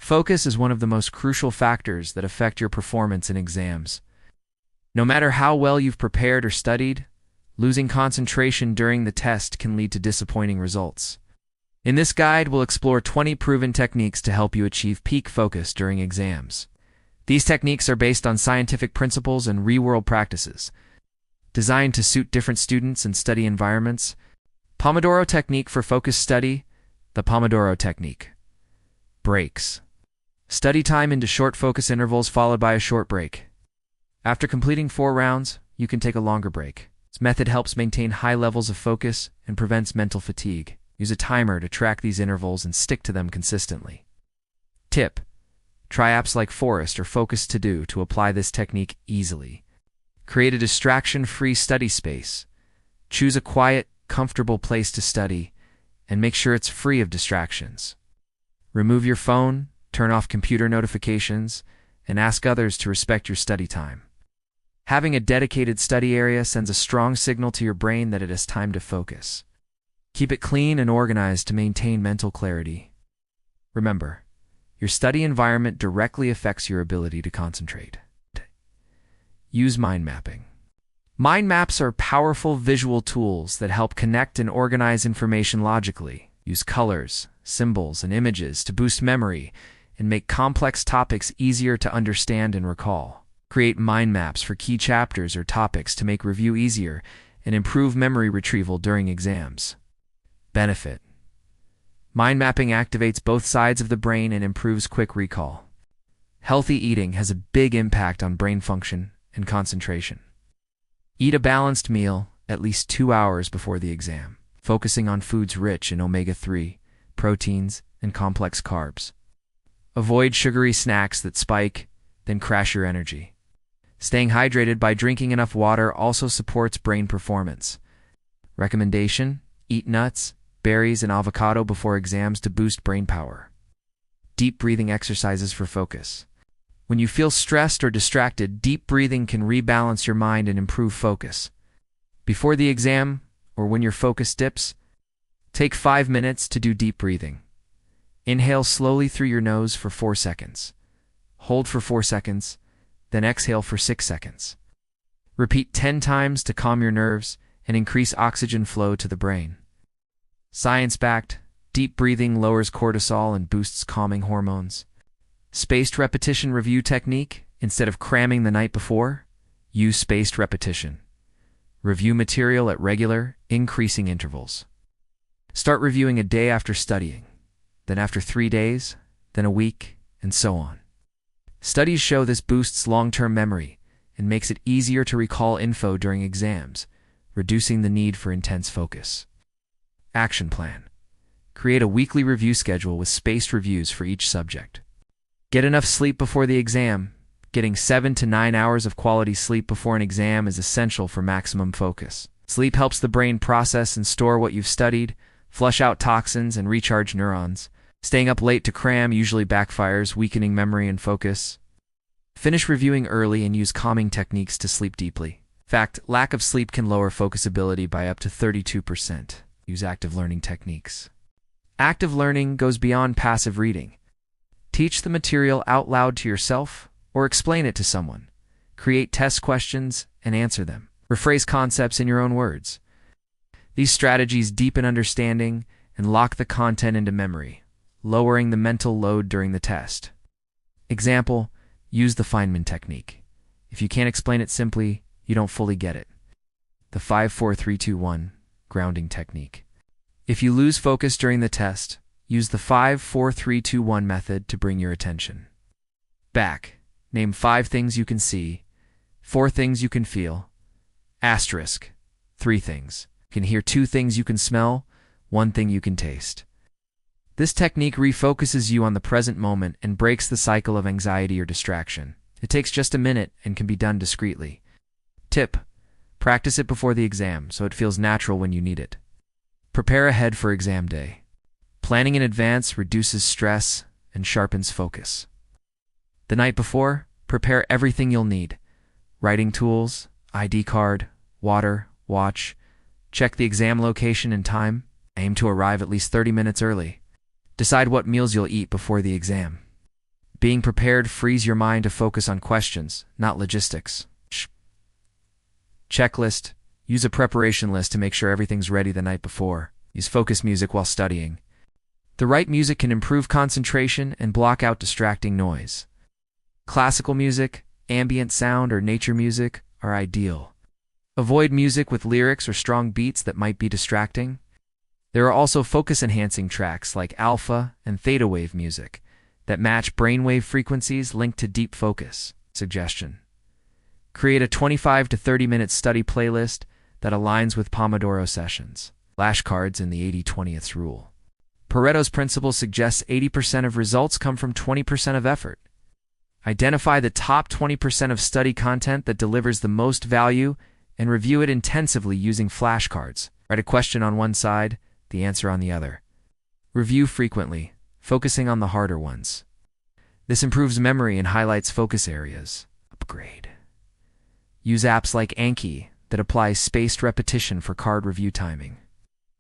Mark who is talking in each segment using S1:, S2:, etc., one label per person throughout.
S1: Focus is one of the most crucial factors that affect your performance in exams. No matter how well you've prepared or studied, losing concentration during the test can lead to disappointing results. In this guide, we'll explore 20 proven techniques to help you achieve peak focus during exams. These techniques are based on scientific principles and real-world practices, designed to suit different students and study environments. Pomodoro technique for focused study. The Pomodoro technique. Breaks. Study time into short focus intervals followed by a short break. After completing 4 rounds, you can take a longer break. This method helps maintain high levels of focus and prevents mental fatigue. Use a timer to track these intervals and stick to them consistently. Tip: try apps like Forest or Focus To Do to apply this technique easily. Create a distraction-free study space. Choose a quiet, comfortable place to study, and make sure it's free of distractions. Remove your phone, turn off computer notifications, and ask others to respect your study time. Having a dedicated study area sends a strong signal to your brain that it is time to focus. Keep it clean and organized to maintain mental clarity. Remember, your study environment directly affects your ability to concentrate. Use mind mapping. Mind maps are powerful visual tools that help connect and organize information logically. Use colors, symbols, and images to boost memory and make complex topics easier to understand and recall. Create mind maps for key chapters or topics to make review easier and improve memory retrieval during exams. Benefit: mind mapping activates both sides of the brain and improves quick recall. Healthy eating has a big impact on brain function and concentration. Eat a balanced meal at least 2 hours before the exam, focusing on foods rich in omega-3, proteins, and complex carbs. Avoid sugary snacks that spike, then crash your energy. Staying hydrated by drinking enough water also supports brain performance. Recommendation: eat nuts, berries, and avocado before exams to boost brain power. Deep breathing exercises for focus. When you feel stressed or distracted, deep breathing can rebalance your mind and improve focus. Before the exam, or when your focus dips, take 5 minutes to do deep breathing. Inhale slowly through your nose for 4 seconds. Hold for 4 seconds, then exhale for 6 seconds. Repeat 10 times to calm your nerves and increase oxygen flow to the brain. Science-backed, deep breathing lowers cortisol and boosts calming hormones. Spaced repetition review technique. Instead of cramming the night before, use spaced repetition. Review material at regular, increasing intervals. Start reviewing a day after studying, then after 3 days, then a week, and so on. Studies show this boosts long-term memory and makes it easier to recall info during exams, reducing the need for intense focus. Action plan. Create a weekly review schedule with spaced reviews for each subject. Get enough sleep before the exam. Getting 7 to 9 hours of quality sleep before an exam is essential for maximum focus. Sleep helps the brain process and store what you've studied, flush out toxins, and recharge neurons. Staying up late to cram usually backfires, weakening memory and focus. Finish reviewing early and use calming techniques to sleep deeply. In fact, lack of sleep can lower focus ability by up to 32%. Use active learning techniques. Active learning goes beyond passive reading. Teach the material out loud to yourself or explain it to someone. Create test questions and answer them. Rephrase concepts in your own words. These strategies deepen understanding and lock the content into memory, lowering the mental load during the test. Example: use the Feynman technique. If you can't explain it simply, you don't fully get it. The 5-4-3-2-1 grounding technique. If you lose focus during the test, use the 5-4-3-2-1 method to bring your attention back. Name 5 things you can see, 4 things you can feel, asterisk, 3 things. You can hear 2 things you can smell, 1 thing you can taste. This technique refocuses you on the present moment and breaks the cycle of anxiety or distraction. It takes just a minute and can be done discreetly. Tip: practice it before the exam so it feels natural when you need it. Prepare ahead for exam day. Planning in advance reduces stress and sharpens focus. The night before, prepare everything you'll need: writing tools, ID card, water, watch. Check the exam location and time. Aim to arrive at least 30 minutes early. Decide what meals you'll eat before the exam. Being prepared frees your mind to focus on questions, not logistics. Checklist. Use a preparation list to make sure everything's ready the night before. Use focus music while studying. The right music can improve concentration and block out distracting noise. Classical music, ambient sound, or nature music are ideal. Avoid music with lyrics or strong beats that might be distracting. There are also focus-enhancing tracks like alpha and theta wave music that match brainwave frequencies linked to deep focus. Suggestion: create a 25 to 30-minute study playlist that aligns with Pomodoro sessions. Flashcards in the 80-20th rule. Pareto's principle suggests 80% of results come from 20% of effort. Identify the top 20% of study content that delivers the most value and review it intensively using flashcards. Write a question on one side, the answer on the other. Review frequently, focusing on the harder ones. This improves memory and highlights focus areas. Upgrade. Use apps like Anki that apply spaced repetition for card review timing.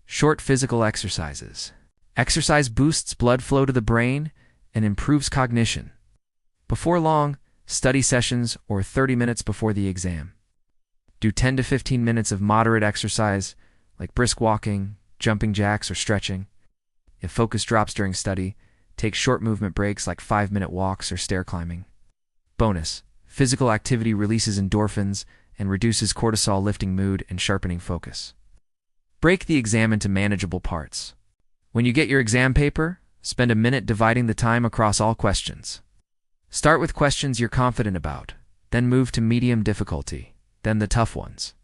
S1: Short physical exercises. Exercise boosts blood flow to the brain and improves cognition. Before long, study sessions or 30 minutes before the exam. Do 10 to 15 minutes of moderate exercise like brisk walking, jumping jacks, or stretching. If focus drops during study, take short movement breaks like 5-minute walks or stair climbing. Bonus: physical activity releases endorphins and reduces cortisol, lifting mood and sharpening focus. Break the exam into manageable parts. When you get your exam paper, spend a minute dividing the time across all questions. Start with questions you're confident about, then move to medium difficulty, then the tough ones.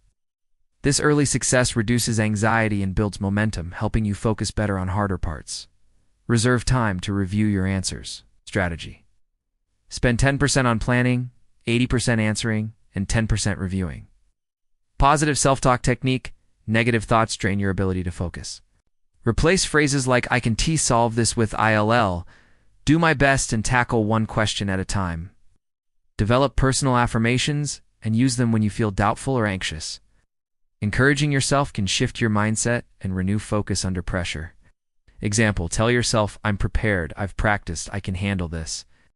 S1: This early success reduces anxiety and builds momentum, helping you focus better on harder parts. Reserve time to review your answers. Strategy: spend 10% on planning, 80% answering, and 10% reviewing. Positive self-talk technique: negative thoughts drain your ability to focus. Replace phrases like "I can solve this" with "ILL." Do my best and tackle one question at a time. Develop personal affirmations and use them when you feel doubtful or anxious. Encouraging yourself can shift your mindset and renew focus under pressure. Example: tell yourself, "I'm prepared, I've practiced, I can handle this."